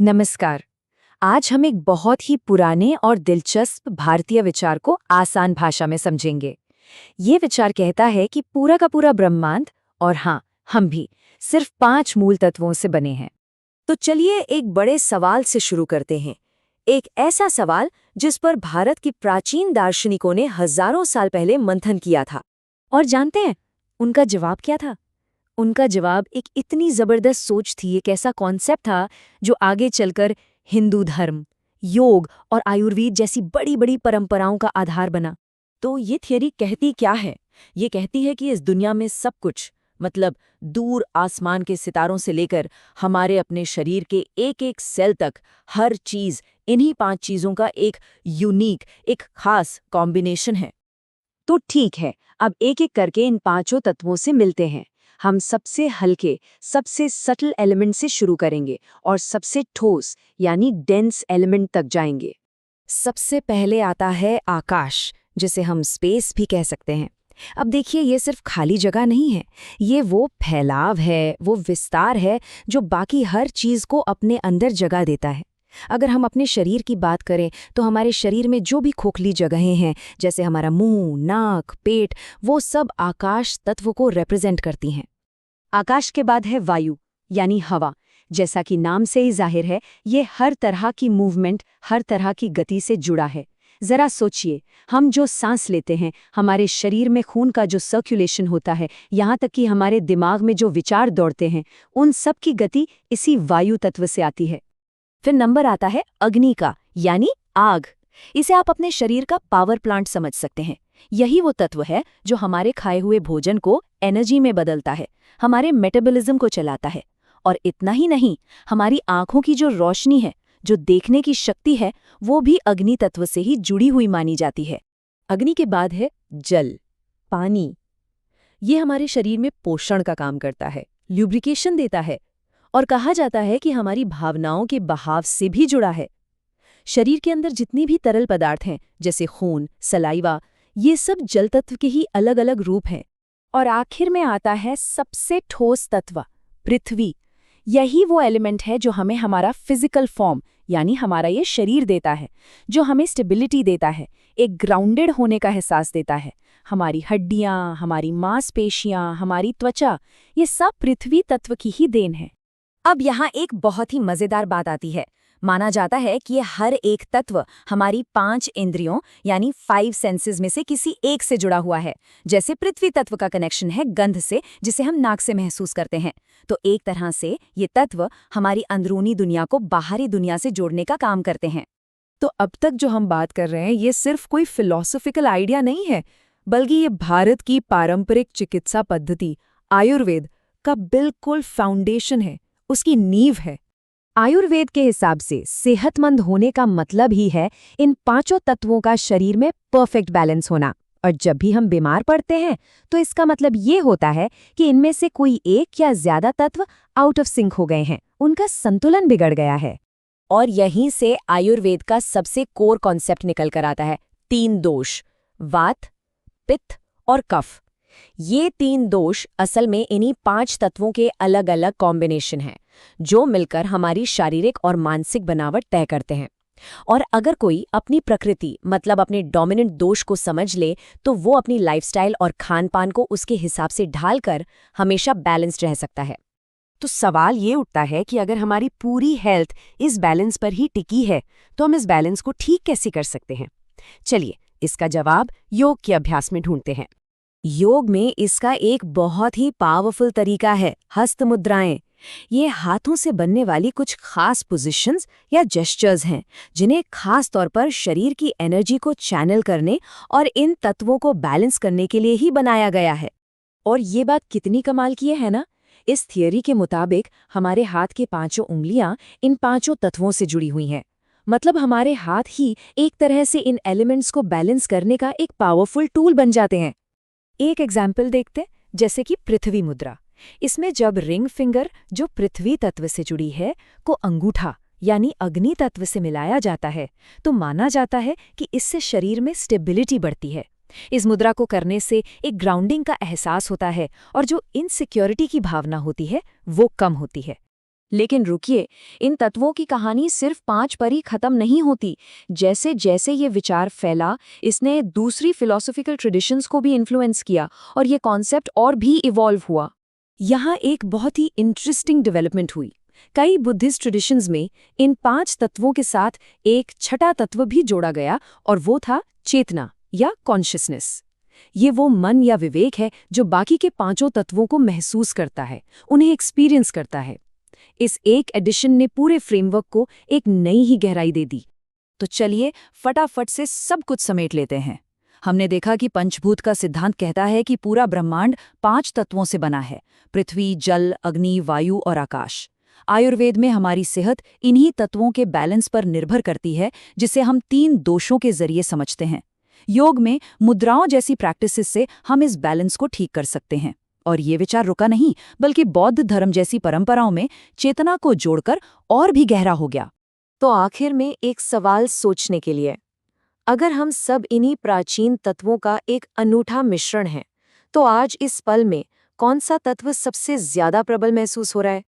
नमस्कार। आज हम एक बहुत ही पुराने और दिलचस्प भारतीय विचार को आसान भाषा में समझेंगे। ये विचार कहता है कि पूरा का पूरा ब्रह्मांड और हाँ, हम भी सिर्फ 5 मूल तत्वों से बने हैं। तो चलिए एक बड़े सवाल से शुरू करते हैं। एक ऐसा सवाल जिस पर भारत की प्राचीन दार्शनिकों ने हजारों साल पहले मंथन किया था। और जानते हैं उनका जवाब क्या था? उनका जवाब एक इतनी जबरदस्त सोच थी, एक ऐसा कॉन्सेप्ट था जो आगे चलकर हिंदू धर्म, योग और आयुर्वेद जैसी बड़ी बड़ी परंपराओं का आधार बना। तो ये थियरी कहती क्या है? ये कहती है कि इस दुनिया में सब कुछ, मतलब दूर आसमान के सितारों से लेकर हमारे अपने शरीर के एक एक सेल तक, हर चीज इन्हीं 5 चीजों का एक यूनिक, एक खास कॉम्बिनेशन है। तो ठीक है, अब एक एक करके इन 5 तत्वों से मिलते हैं। हम सबसे हल्के, सबसे सटल एलिमेंट से शुरू करेंगे और सबसे ठोस यानी डेंस एलिमेंट तक जाएंगे। सबसे पहले आता है आकाश, जिसे हम स्पेस भी कह सकते हैं। अब देखिए, ये सिर्फ खाली जगह नहीं है, ये वो फैलाव है, वो विस्तार है जो बाकी हर चीज को अपने अंदर जगह देता है। अगर हम अपने शरीर की बात करें तो हमारे शरीर में जो भी खोखली जगहें हैं, जैसे हमारा मुंह, नाक, पेट, वो सब आकाश तत्व को रिप्रेजेंट करती हैं। आकाश के बाद है वायु यानी हवा। जैसा कि नाम से ही जाहिर है, ये हर तरह की मूवमेंट, हर तरह की गति से जुड़ा है। जरा सोचिए, हम जो सांस लेते हैं, हमारे शरीर में खून का जो सर्कुलेशन होता है, यहाँ तक कि हमारे दिमाग में जो विचार दौड़ते हैं, उन सब की गति इसी वायु तत्व से आती है। फिर नंबर आता है अग्नि का, यानी आग। इसे आप अपने शरीर का पावर प्लांट समझ सकते हैं। यही वो तत्व है जो हमारे खाए हुए भोजन को एनर्जी में बदलता है, हमारे मेटाबॉलिज्म को चलाता है। और इतना ही नहीं, हमारी आंखों की जो रोशनी है, जो देखने की शक्ति है, वो भी अग्नि तत्व से ही जुड़ी हुई मानी जाती है। अग्नि के बाद है जल, पानी। ये हमारे शरीर में पोषण का काम करता है, ल्यूब्रिकेशन देता है, और कहा जाता है कि हमारी भावनाओं के बहाव से भी जुड़ा है। शरीर के अंदर जितनी भी तरल पदार्थ हैं, जैसे खून, सलाइवा, ये सब जल तत्व के ही अलग अलग रूप हैं। और आखिर में आता है सबसे ठोस तत्व, पृथ्वी। यही वो एलिमेंट है जो हमें हमारा फिजिकल फॉर्म यानी हमारा ये शरीर देता है, जो हमें स्टेबिलिटी देता है, एक ग्राउंडेड होने का एहसास देता है। हमारी हड्डियाँ, हमारी मांसपेशियाँ, हमारी त्वचा, ये सब पृथ्वी तत्व की ही देन है। अब यहाँ एक बहुत ही मजेदार बात आती है। माना जाता है कि ये हर एक तत्व हमारी 5 इंद्रियों यानी 5 सेंसेस में से किसी एक से जुड़ा हुआ है। जैसे पृथ्वी तत्व का कनेक्शन है गंध से, जिसे हम नाक से महसूस करते हैं। तो एक तरह से ये तत्व हमारी अंदरूनी दुनिया को बाहरी दुनिया से जोड़ने का काम करते हैं। तो अब तक जो हम बात कर रहे हैं, ये सिर्फ कोई फिलॉसफिकल आइडिया नहीं है, बल्कि ये भारत की पारंपरिक चिकित्सा पद्धति आयुर्वेद का बिल्कुल फाउंडेशन है, उसकी नींव है। आयुर्वेद के हिसाब से सेहतमंद होने का मतलब ही है इन 5 तत्वों का शरीर में परफेक्ट बैलेंस होना। और जब भी हम बीमार पड़ते हैं तो इसका मतलब ये होता है कि इनमें से कोई एक या ज्यादा तत्व आउट ऑफ सिंक हो गए हैं, उनका संतुलन बिगड़ गया है। और यहीं से आयुर्वेद का सबसे कोर कॉन्सेप्ट निकल कर आता है, 3 दोष, वात, पित्त और कफ। ये 3 दोष असल में इन्हीं 5 तत्वों के अलग अलग कॉम्बिनेशन हैं, जो मिलकर हमारी शारीरिक और मानसिक बनावट तय करते हैं। और अगर कोई अपनी प्रकृति मतलब अपने डोमिनेंट दोष को समझ ले, तो वो अपनी लाइफस्टाइल और खान पान को उसके हिसाब से ढालकर हमेशा बैलेंस्ड रह सकता है। तो सवाल ये उठता है कि अगर हमारी पूरी हेल्थ इस बैलेंस पर ही टिकी है, तो हम इस बैलेंस को ठीक कैसे कर सकते हैं? चलिए, इसका जवाब योग के अभ्यास में ढूंढते हैं। योग में इसका एक बहुत ही पावरफुल तरीका है हस्त मुद्राएं। ये हाथों से बनने वाली कुछ खास पोजीशंस या जेस्चर्स हैं, जिन्हें खास तौर पर शरीर की एनर्जी को चैनल करने और इन तत्वों को बैलेंस करने के लिए ही बनाया गया है। और ये बात कितनी कमाल की है ना? इस थियरी के मुताबिक हमारे हाथ के 5 उंगलियां इन 5 तत्वों से जुड़ी हुई हैं। मतलब हमारे हाथ ही एक तरह से इन एलिमेंट्स को बैलेंस करने का एक पावरफुल टूल बन जाते हैं। एक एग्जाम्पल देखते, जैसे कि पृथ्वी मुद्रा। इसमें जब रिंग फिंगर, जो पृथ्वी तत्व से जुड़ी है, को अंगूठा यानी अग्नि तत्व से मिलाया जाता है, तो माना जाता है कि इससे शरीर में स्टेबिलिटी बढ़ती है। इस मुद्रा को करने से एक ग्राउंडिंग का एहसास होता है और जो इनसिक्योरिटी की भावना होती है वो कम होती है। लेकिन रुकिए, इन तत्वों की कहानी सिर्फ 5 पर ही खत्म नहीं होती। जैसे जैसे ये विचार फैला, इसने दूसरी फिलोसॉफिकल ट्रेडिशंस को भी इन्फ्लुएंस किया और ये कॉन्सेप्ट और भी इवॉल्व हुआ। यहाँ एक बहुत ही इंटरेस्टिंग डेवलपमेंट हुई। कई बुद्धिस्ट ट्रेडिशंस में इन 5 तत्वों के साथ एक छठा तत्व भी जोड़ा गया और वो था चेतना या कॉन्शियसनेस। ये वो मन या विवेक है जो बाकी के 5 तत्वों को महसूस करता है, उन्हें एक्सपीरियंस करता है। इस एक एडिशन ने पूरे फ्रेमवर्क को एक नई ही गहराई दे दी। तो चलिए फटाफट से सब कुछ समेट लेते हैं। हमने देखा कि पंचभूत का सिद्धांत कहता है कि पूरा ब्रह्मांड 5 तत्वों से बना है: पृथ्वी, जल, अग्नि, वायु और आकाश। आयुर्वेद में हमारी सेहत इन्हीं तत्वों के बैलेंस पर निर्भर करती है, जिसे हम 3 दोषों के जरिए समझते हैं। योग में मुद्राओं जैसी प्रैक्टिसेस से हम इस बैलेंस को ठीक कर सकते हैं। और ये विचार रुका नहीं, बल्कि बौद्ध धर्म जैसी परंपराओं में चेतना को जोड़कर और भी गहरा हो गया। तो आखिर में एक सवाल सोचने के लिए, अगर हम सब इन्हीं प्राचीन तत्वों का एक अनूठा मिश्रण हैं, तो आज इस पल में कौन सा तत्व सबसे ज्यादा प्रबल महसूस हो रहा है?